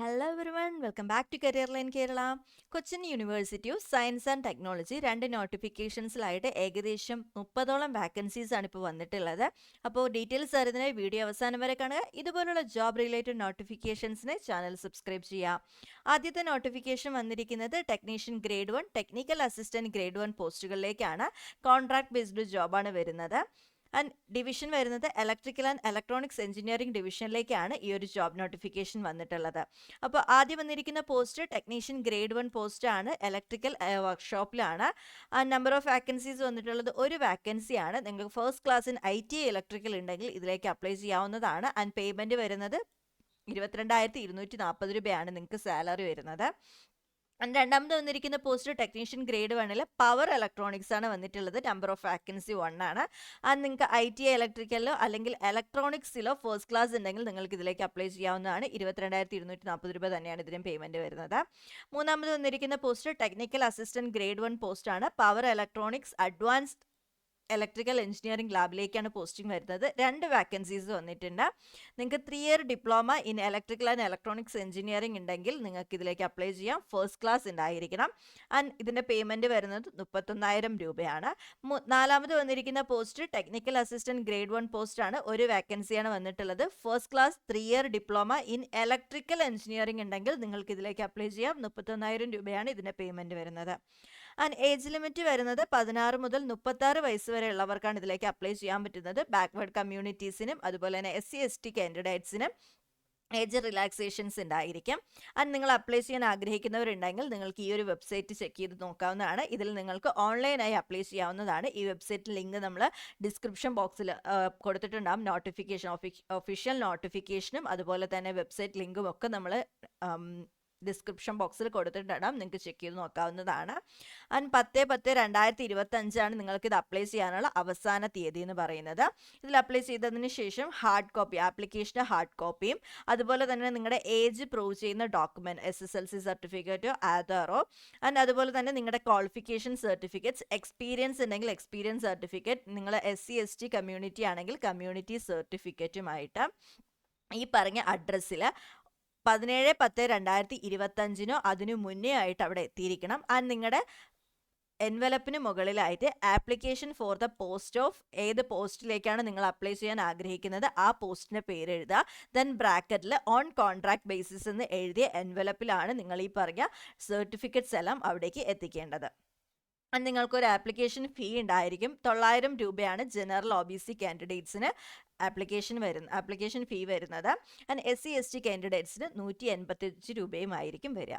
Hello everyone, welcome back to career line Kerala. Cochin university of science and technology 2 നോട്ടിഫിക്കേഷൻസിലായിട്ട് ഏകദേശം 30ഓളം vacancies ആണ് ഇപ്പോൾ വന്നിട്ടുള്ളത്. അപ്പോൾ ഡീറ്റെയിൽസ് അറിയുന്നതിനായി വീഡിയോ അവസാനം വരെ കാണുക. ഇതുപോലുള്ള ജോബ് റിലേറ്റഡ് നോട്ടിഫിക്കേഷൻസിന് ചാനൽ സബ്സ്ക്രൈബ് ചെയ്യുക. ആദ്യത്തെ നോട്ടിഫിക്കേഷൻ വന്നിരിക്കുന്നത് technician grade 1, technical assistant grade 1 പോസ്റ്റുകളിലേക്കാണ്. കോൺട്രാക്ട് ബേസ്ഡ് ജോബാണ് വരുന്നത്. ആൻഡ് ഡിവിഷൻ വരുന്നത് ഇലക്ട്രിക്കൽ ആൻഡ് ഇലക്ട്രോണിക്സ് എഞ്ചിനീയറിംഗ് ഡിവിഷനിലേക്കാണ് ഈ ഒരു ജോബ് നോട്ടിഫിക്കേഷൻ വന്നിട്ടുള്ളത്. അപ്പോൾ ആദ്യം വന്നിരിക്കുന്ന പോസ്റ്റ് ടെക്നീഷ്യൻ ഗ്രേഡ് 1 പോസ്റ്റ് ആണ്. ഇലക്ട്രിക്കൽ വർക്ക്ഷോപ്പിലാണ്. നമ്പർ ഓഫ് വാക്കൻസീസ് വന്നിട്ടുള്ളത് ഒരു വാക്കൻസിയാണ്. നിങ്ങൾക്ക് first class in IT electrical ഉണ്ടെങ്കിൽ ഇതിലേക്ക് അപ്ലൈ ചെയ്യാവുന്നതാണ്. ആൻഡ് പേയ്മെന്റ് വരുന്നത് 22,240 രൂപയാണ് നിങ്ങൾക്ക് സാലറി വരുന്നത്. രണ്ടാമത് വന്നിരിക്കുന്ന post technician grade 1 power electronics ആണ് വന്നിട്ടുള്ളത്. നമ്പർ ഓഫ് വാക്കൻസി 1 ആണ്. അത് നിങ്ങൾക്ക് IT ഇലക്ട്രിക്കലോ അല്ലെങ്കിൽ ഇലക്ട്രോണിക്സിലോ ഫസ്റ്റ് ക്ലാസ് ഉണ്ടെങ്കിൽ നിങ്ങൾക്ക് ഇതിലേക്ക് അപ്ലൈ ചെയ്യാവുന്നതാണ്. 22,240 രൂപ തന്നെയാണ് ഇതിനും പേയ്മെന്റ് വരുന്നത്. മൂന്നാമത് വന്നിരിക്കുന്ന post technical assistant grade 1 post ആണ്. Power electronics advanced electrical engineering ലാബിലേക്കാണ് പോസ്റ്റിംഗ് വരുന്നത്. 2 വാക്കൻസീസ് വന്നിട്ടുണ്ട്. നിങ്ങൾക്ക് 3 year diploma in electrical and electronics engineering ഉണ്ടെങ്കിൽ നിങ്ങൾക്ക് ഇതിലേക്ക് അപ്ലൈ ചെയ്യാം. ഫസ്റ്റ് ക്ലാസ് ഉണ്ടായിരിക്കണം. ആൻഡ് ഇതിൻ്റെ പേയ്മെൻറ്റ് വരുന്നത് 31,000 രൂപയാണ്. നാലാമത് വന്നിരിക്കുന്ന post technical assistant grade 1 post ആണ്. ഒരു വാക്കൻസിയാണ് വന്നിട്ടുള്ളത്. First class 3 year diploma in electrical engineering ഉണ്ടെങ്കിൽ നിങ്ങൾക്ക് ഇതിലേക്ക് അപ്ലൈ ചെയ്യാം. 31,000 രൂപയാണ് ഇതിൻ്റെ പേയ്മെൻറ്റ് വരുന്നത്. ആൻഡ് ഏജ് ലിമിറ്റ് വരുന്നത് 16 മുതൽ 36 വയസ്സ് വരെ ഉള്ളവർക്കാണ് ഇതിലേക്ക് അപ്ലൈ ചെയ്യാൻ പറ്റുന്നത്. ബാക്ക്വേർഡ് കമ്മ്യൂണിറ്റീസിനും അതുപോലെ തന്നെ SC/ST കാൻഡിഡേറ്റ്സിനും ഏജ് റിലാക്സേഷൻസ് ഉണ്ടായിരിക്കും. ആൻഡ് നിങ്ങൾ അപ്ലൈ ചെയ്യാൻ ആഗ്രഹിക്കുന്നവരുണ്ടെങ്കിൽ നിങ്ങൾക്ക് ഈ ഒരു വെബ്സൈറ്റ് ചെക്ക് ചെയ്ത് നോക്കാവുന്നതാണ്. ഇതിൽ നിങ്ങൾക്ക് ഓൺലൈനായി അപ്ലൈ ചെയ്യാവുന്നതാണ്. ഈ വെബ്സൈറ്റ് ലിങ്ക് നമ്മൾ ഡിസ്ക്രിപ്ഷൻ ബോക്സിൽ കൊടുത്തിട്ടുണ്ടാകും. നോട്ടിഫിക്കേഷൻ ഒഫീഷ്യൽ നോട്ടിഫിക്കേഷനും അതുപോലെ തന്നെ വെബ്സൈറ്റ് ലിങ്കും ഒക്കെ നമ്മൾ ഡിസ്ക്രിപ്ഷൻ ബോക്സിൽ കൊടുത്തിട്ടുണ്ടാകും. നിങ്ങൾക്ക് ചെക്ക് ചെയ്ത് നോക്കാവുന്നതാണ്. ആൻഡ് 10/10/2025 നിങ്ങൾക്ക് ഇത് അപ്ലൈ ചെയ്യാനുള്ള അവസാന തീയതി എന്ന് പറയുന്നത്. ഇതിൽ അപ്ലൈ ചെയ്തതിന് ശേഷം ഹാർഡ് കോപ്പി, ആപ്ലിക്കേഷൻ്റെ ഹാർഡ് കോപ്പിയും അതുപോലെ തന്നെ നിങ്ങളുടെ ഏജ് പ്രൂവ് ചെയ്യുന്ന ഡോക്യുമെൻറ്റ് SSLC സർട്ടിഫിക്കറ്റോ ആധാറോ ആൻഡ് അതുപോലെ തന്നെ നിങ്ങളുടെ ക്വാളിഫിക്കേഷൻ സർട്ടിഫിക്കറ്റ്സ്, എക്സ്പീരിയൻസ് ഉണ്ടെങ്കിൽ എക്സ്പീരിയൻസ് സർട്ടിഫിക്കറ്റ്, നിങ്ങൾ SC/ST കമ്മ്യൂണിറ്റി ആണെങ്കിൽ കമ്മ്യൂണിറ്റി സർട്ടിഫിക്കറ്റുമായിട്ട് ഈ പറഞ്ഞ അഡ്രസ്സിൽ 17/10/2025 അതിനു മുന്നേ ആയിട്ട് അവിടെ എത്തിയിരിക്കണം. ആൻഡ് നിങ്ങളുടെ എൻവലപ്പിന് മുകളിലായിട്ട് application for the post of ഏത് പോസ്റ്റിലേക്കാണ് നിങ്ങൾ അപ്ലൈ ചെയ്യാൻ ആഗ്രഹിക്കുന്നത് ആ പോസ്റ്റിൻ്റെ പേര് എഴുതുക. ദെൻ ബ്രാക്കറ്റിൽ ഓൺ കോൺട്രാക്ട് ബേസിസ് എന്ന് എഴുതിയ എൻവലപ്പിലാണ് നിങ്ങൾ ഈ പറഞ്ഞ സർട്ടിഫിക്കറ്റ്സ് എല്ലാം അവിടേക്ക് എത്തിക്കേണ്ടത്. നിങ്ങൾക്കൊരു ആപ്ലിക്കേഷൻ ഫീ ഉണ്ടായിരിക്കും. 900 രൂപയാണ് ജനറൽ OBC കാൻഡിഡേറ്റ്സിന് ആപ്ലിക്കേഷൻ ഫീ വരുന്നത്. ആൻഡ് SC/ST കാൻഡിഡേറ്റ്സിന് 185 രൂപയുമായിരിക്കും വരിക.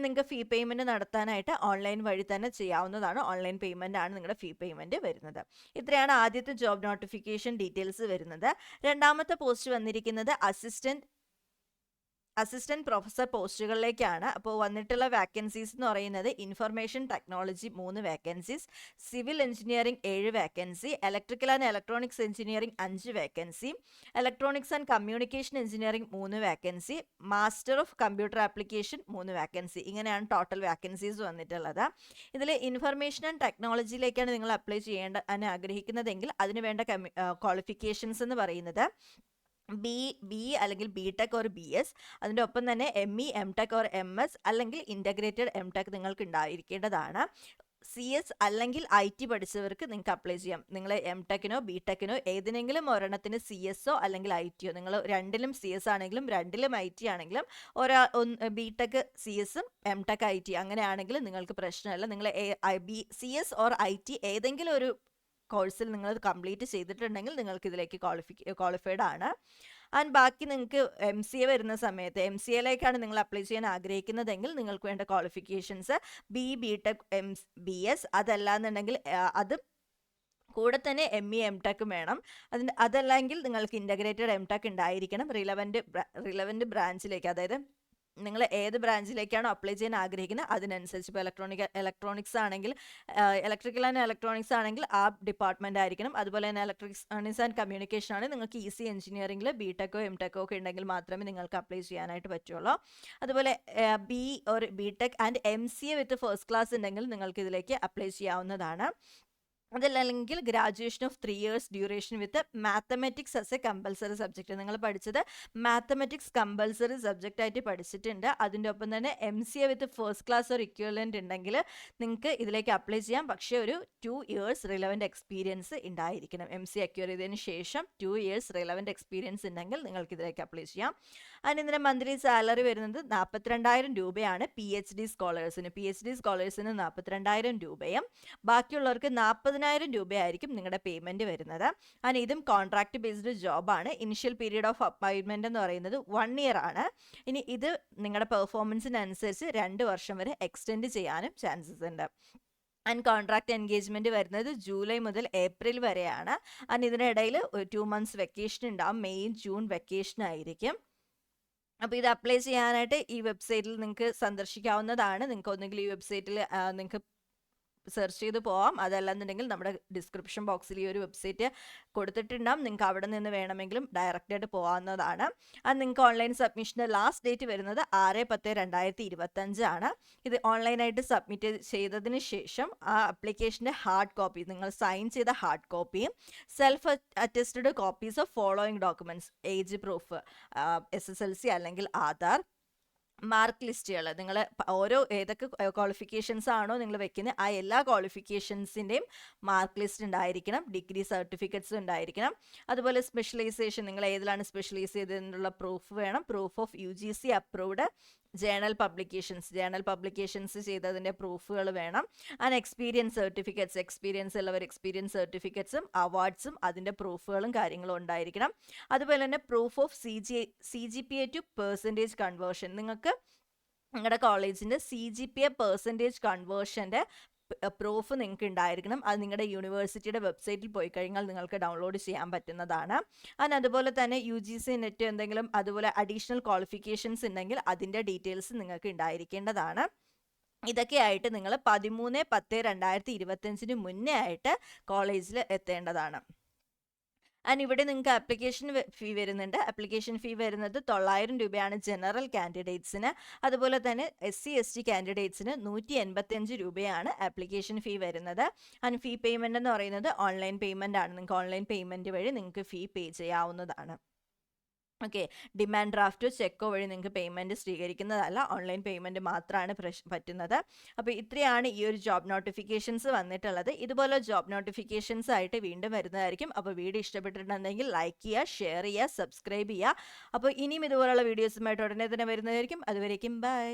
നിങ്ങൾക്ക് ഫീ പേയ്മെൻറ്റ് നടത്താനായിട്ട് ഓൺലൈൻ വഴി തന്നെ ചെയ്യാവുന്നതാണ്. ഓൺലൈൻ പേയ്മെൻ്റ് ആണ് നിങ്ങളുടെ ഫീ പേയ്മെൻറ്റ് വരുന്നത്. ഇത്രയാണ് ആദ്യത്തെ ജോബ് നോട്ടിഫിക്കേഷൻ ഡീറ്റെയിൽസ് വരുന്നത്. രണ്ടാമത്തെ പോസ്റ്റ് വന്നിരിക്കുന്നത് അസിസ്റ്റന്റ് പ്രൊഫസർ പോസ്റ്റുകളിലേക്കാണ്. അപ്പോൾ വന്നിട്ടുള്ള വാക്കൻസീസ് എന്ന് പറയുന്നത് information technology 3 vacancies, civil engineering 7 vacancy, electrical and electronics engineering 5 vacancy, electronics and communication engineering 3 vacancy, master of computer application 3 vacancy. ഇങ്ങനെയാണ് ടോട്ടൽ വാക്കൻസീസ് വന്നിട്ടുള്ളത്. ഇതിൽ ഇൻഫർമേഷൻ ആൻഡ് ടെക്നോളജിയിലേക്കാണ് നിങ്ങൾ അപ്ലൈ ആഗ്രഹിക്കുന്നതെങ്കിൽ അതിന് വേണ്ട ക്വാളിഫിക്കേഷൻസ് എന്ന് പറയുന്നത് BE അല്ലെങ്കിൽ BTech ഓർ BS, അതിൻ്റെ ഒപ്പം തന്നെ ME, MTech ഓർ MS അല്ലെങ്കിൽ ഇൻ്റഗ്രേറ്റഡ് MTech നിങ്ങൾക്ക് ഉണ്ടായിരിക്കേണ്ടതാണ്. CS അല്ലെങ്കിൽ IT പഠിച്ചവർക്ക് നിങ്ങൾക്ക് അപ്ലൈ ചെയ്യാം. നിങ്ങൾ MTechനോ BTechനോ ഏതിനെങ്കിലും ഒരെണ്ണത്തിന് CSO അല്ലെങ്കിൽ ITയോ, നിങ്ങൾ രണ്ടിലും CS ആണെങ്കിലും രണ്ടിലും IT ആണെങ്കിലും BTech CSും MTech IT അങ്ങനെയാണെങ്കിൽ നിങ്ങൾക്ക് പ്രശ്നമല്ല. നിങ്ങൾ CS ഓർ IT ഏതെങ്കിലും ഒരു കോഴ്സിൽ നിങ്ങൾ കംപ്ലീറ്റ് ചെയ്തിട്ടുണ്ടെങ്കിൽ നിങ്ങൾക്ക് ഇതിലേക്ക് ക്വാളിഫൈഡ് ആണ്. ആൻഡ് ബാക്കി നിങ്ങൾക്ക് MCA വരുന്ന സമയത്ത് MCAയിലേക്കാണ് നിങ്ങൾ അപ്ലൈ ചെയ്യാൻ ആഗ്രഹിക്കുന്നതെങ്കിൽ നിങ്ങൾക്ക് വേണ്ട ക്വാളിഫിക്കേഷൻസ് BTech BS, അതല്ലാന്നുണ്ടെങ്കിൽ അത് കൂടെ തന്നെ ME MTech വേണം. അതല്ലെങ്കിൽ നിങ്ങൾക്ക് ഇൻ്റഗ്രേറ്റഡ് MTech ഉണ്ടായിരിക്കണം. റിലവൻറ്റ് ബ്രാഞ്ചിലേക്ക്, അതായത് നിങ്ങൾ ഏത് ബ്രാഞ്ചിലേക്കാണോ അപ്ലൈ ചെയ്യാൻ ആഗ്രഹിക്കുന്നത് അതിനനുസരിച്ച്. ഇപ്പോൾ ഇലക്ട്രോണിക്സ് ആണെങ്കിൽ ഇലക്ട്രിക്കൽ ആൻഡ് ഇലക്ട്രോണിക്സ് ആണെങ്കിൽ ആ ഡിപ്പാർട്ട്മെൻ്റ് ആയിരിക്കണം. അതുപോലെ തന്നെ ഇലക്ട്രോണിക്സ് ആൻഡ് കമ്മ്യൂണിക്കേഷൻ ആണ് നിങ്ങൾക്ക് EC എഞ്ചിനീയറിംഗിൽ BTechോ MTechോ ഒക്കെ ഉണ്ടെങ്കിൽ മാത്രമേ നിങ്ങൾക്ക് അപ്ലൈ ചെയ്യാനായിട്ട് പറ്റുള്ളൂ. അതുപോലെ BE or BTech and MCA with first class ഉണ്ടെങ്കിൽ നിങ്ങൾക്ക് ഇതിലേക്ക് അപ്ലൈ ചെയ്യാവുന്നതാണ്. അതല്ലെങ്കിൽ graduation of 3 years duration with mathematics as A compulsory subject. നിങ്ങൾ പഠിച്ചത് മാത്തമെറ്റിക്സ് കമ്പൽസറി സബ്ജക്റ്റ് ആയിട്ട് പഠിച്ചിട്ടുണ്ട്. അതിൻ്റെ ഒപ്പം തന്നെ MCA വിത്ത് ഫസ്റ്റ് ക്ലാസ് ഒരു ഇക്വലൻ്റ് ഉണ്ടെങ്കിൽ നിങ്ങൾക്ക് ഇതിലേക്ക് അപ്ലൈ ചെയ്യാം. പക്ഷേ ഒരു 2 years റിലവൻ്റ് എക്സ്പീരിയൻസ് ഉണ്ടായിരിക്കണം. MCA അക്വയർ ചെയ്തതിന് ശേഷം 2 years റിലവൻ്റ് എക്സ്പീരിയൻസ് ഉണ്ടെങ്കിൽ നിങ്ങൾക്ക് ഇതിലേക്ക് അപ്ലൈ ചെയ്യാം. അതിന് ഇതിൻ്റെ മന്ത്ലി സാലറി വരുന്നത് 42,000 രൂപയാണ് PhD സ്കോളേഴ്സിന്. PhD സ്കോളേഴ്സിന് 42,000 രൂപയും ബാക്കിയുള്ളവർക്ക് 40,000 രൂപയായിരിക്കും നിങ്ങളുടെ പേയ്മെൻറ്റ് വരുന്നത്. അതിന് ഇതും കോൺട്രാക്ട് ബേസ്ഡ് ജോബാണ്. ഇനിഷ്യൽ പീരീഡ് ഓഫ് അപ്പോയിൻമെൻറ്റ് എന്ന് പറയുന്നത് 1 year ആണ്. ഇനി ഇത് നിങ്ങളുടെ പെർഫോമൻസിനനുസരിച്ച് 2 വർഷം വരെ എക്സ്റ്റെൻഡ് ചെയ്യാനും ചാൻസസ് ഉണ്ട്. ആൻഡ് കോൺട്രാക്ട് എൻഗേജ്മെൻറ്റ് വരുന്നത് ജൂലൈ മുതൽ ഏപ്രിൽ വരെയാണ്. ആൻഡ് ഇതിനിടയിൽ 2 months വെക്കേഷൻ ഉണ്ടാവും. മെയ് ജൂൺ വെക്കേഷൻ ആയിരിക്കും. അപ്പോൾ ഇത് അപ്ലൈ ചെയ്യാനായിട്ട് ഈ വെബ്സൈറ്റിൽ നിങ്ങൾക്ക് സന്ദർശിക്കാവുന്നതാണ്. നിങ്ങൾക്ക് ഒന്നുകിൽ ഈ വെബ്സൈറ്റിൽ നിങ്ങൾക്ക് സെർച്ച് ചെയ്ത് പോവാം. അതല്ലെന്നുണ്ടെങ്കിൽ നമ്മുടെ ഡിസ്ക്രിപ്ഷൻ ബോക്സിൽ ഈ ഒരു വെബ്സൈറ്റ് കൊടുത്തിട്ടുണ്ടാകും. നിങ്ങൾക്ക് അവിടെ നിന്ന് വേണമെങ്കിലും ഡയറക്റ്റായിട്ട് പോകാവുന്നതാണ്. അത് നിങ്ങൾക്ക് ഓൺലൈൻ സബ്മിഷൻ്റെ ലാസ്റ്റ് ഡേറ്റ് വരുന്നത് 6/10/2025 ആണ്. ഇത് ഓൺലൈനായിട്ട് സബ്മിറ്റ് ചെയ്തതിന് ശേഷം ആ ആപ്ലിക്കേഷൻ്റെ ഹാർഡ് കോപ്പി, നിങ്ങൾ സൈൻ ചെയ്ത ഹാർഡ് കോപ്പിയും self attested copies of following documents, age proof, SSLC അല്ലെങ്കിൽ ആധാർ, മാർക്ക് ലിസ്റ്റുകൾ, നിങ്ങൾ ഓരോ ഏതൊക്കെ ക്വാളിഫിക്കേഷൻസ് ആണോ നിങ്ങൾ വെക്കുന്നത് ആ എല്ലാ ക്വാളിഫിക്കേഷൻസിൻ്റെയും മാർക്ക് ലിസ്റ്റ് ഉണ്ടായിരിക്കണം. ഡിഗ്രി സർട്ടിഫിക്കറ്റ്സ് ഉണ്ടായിരിക്കണം. അതുപോലെ സ്പെഷ്യലൈസേഷൻ, നിങ്ങൾ ഏതിലാണ് സ്പെഷ്യലൈസ് ചെയ്തതിനുള്ള പ്രൂഫ് വേണം. Proof of UGC approved journal publications ചെയ്തതിൻ്റെ പ്രൂഫുകൾ വേണം. ആൻഡ് എക്സ്പീരിയൻസ് സർട്ടിഫിക്കറ്റ്സ്, എക്സ്പീരിയൻസ് ഉള്ളവർ എക്സ്പീരിയൻസ് സർട്ടിഫിക്കറ്റ്സും അവാർഡ്സും അതിൻ്റെ പ്രൂഫുകളും കാര്യങ്ങളും ഉണ്ടായിരിക്കണം. അതുപോലെ തന്നെ proof of CGPA two percentage conversion, നിങ്ങൾക്ക് നിങ്ങളുടെ കോളേജിൻ്റെ CGPA പെർസെൻറ്റേജ് കൺവേർഷൻ്റെ പ്രൂഫ് നിങ്ങൾക്ക് ഉണ്ടായിരിക്കണം. അത് നിങ്ങളുടെ യൂണിവേഴ്സിറ്റിയുടെ വെബ്സൈറ്റിൽ പോയി കഴിഞ്ഞാൽ നിങ്ങൾക്ക് ഡൗൺലോഡ് ചെയ്യാൻ പറ്റുന്നതാണ്. അതുപോലെ തന്നെ UGC നെറ്റ് എന്തെങ്കിലും അതുപോലെ അഡീഷണൽ ക്വാളിഫിക്കേഷൻസ് ഉണ്ടെങ്കിൽ അതിൻ്റെ ഡീറ്റെയിൽസ് നിങ്ങൾക്ക് ഉണ്ടായിരിക്കേണ്ടതാണ്. ഇതൊക്കെയായിട്ട് നിങ്ങൾ 13/10/2025 മുന്നേ ആയിട്ട് കോളേജിൽ എത്തേണ്ടതാണ്. ആൻഡ് ഇവിടെ നിങ്ങൾക്ക് ആപ്ലിക്കേഷൻ ഫീ വരുന്നുണ്ട്. ആപ്ലിക്കേഷൻ ഫീ വരുന്നത് 900 രൂപയാണ് ജനറൽ കാൻഡിഡേറ്റ്സിന്. അതുപോലെ തന്നെ SC ST കാൻഡിഡേറ്റ്സിന് 185 രൂപയാണ് ആപ്ലിക്കേഷൻ ഫീ വരുന്നത്. ആൻഡ് ഫീ പേയ്മെൻ്റ് എന്ന് പറയുന്നത് ഓൺലൈൻ പേയ്മെൻ്റ് ആണ്. നിങ്ങൾക്ക് ഓൺലൈൻ പേയ്മെൻറ്റ് വഴി നിങ്ങൾക്ക് ഫീ പേ ചെയ്യാവുന്നതാണ്. ഓക്കെ, ഡിമാൻഡ് ഡ്രാഫ്റ്റോ ചെക്കോ വഴി നിങ്ങൾക്ക് പേയ്മെൻറ്റ് സ്വീകരിക്കുന്നതല്ല, ഓൺലൈൻ പേയ്മെൻറ്റ് മാത്രമാണ് പറ്റുന്നത്. അപ്പോൾ ഇത്രയാണ് ഈ ഒരു ജോബ് നോട്ടിഫിക്കേഷൻസ് വന്നിട്ടുള്ളത്. ഇതുപോലെ ജോബ് നോട്ടിഫിക്കേഷൻസ് ആയിട്ട് വീണ്ടും വരുന്നതായിരിക്കും. അപ്പോൾ വീഡിയോ ഇഷ്ടപ്പെട്ടിട്ടുണ്ടെങ്കിൽ ലൈക്ക് ചെയ്യുക, ഷെയർ ചെയ്യുക, സബ്സ്ക്രൈബ് ചെയ്യുക. അപ്പോൾ ഇനിയും ഇതുപോലുള്ള വീഡിയോസുമായിട്ട് ഉടനെ തന്നെ വരുന്നതായിരിക്കും. അതുവരേക്കും ബൈ.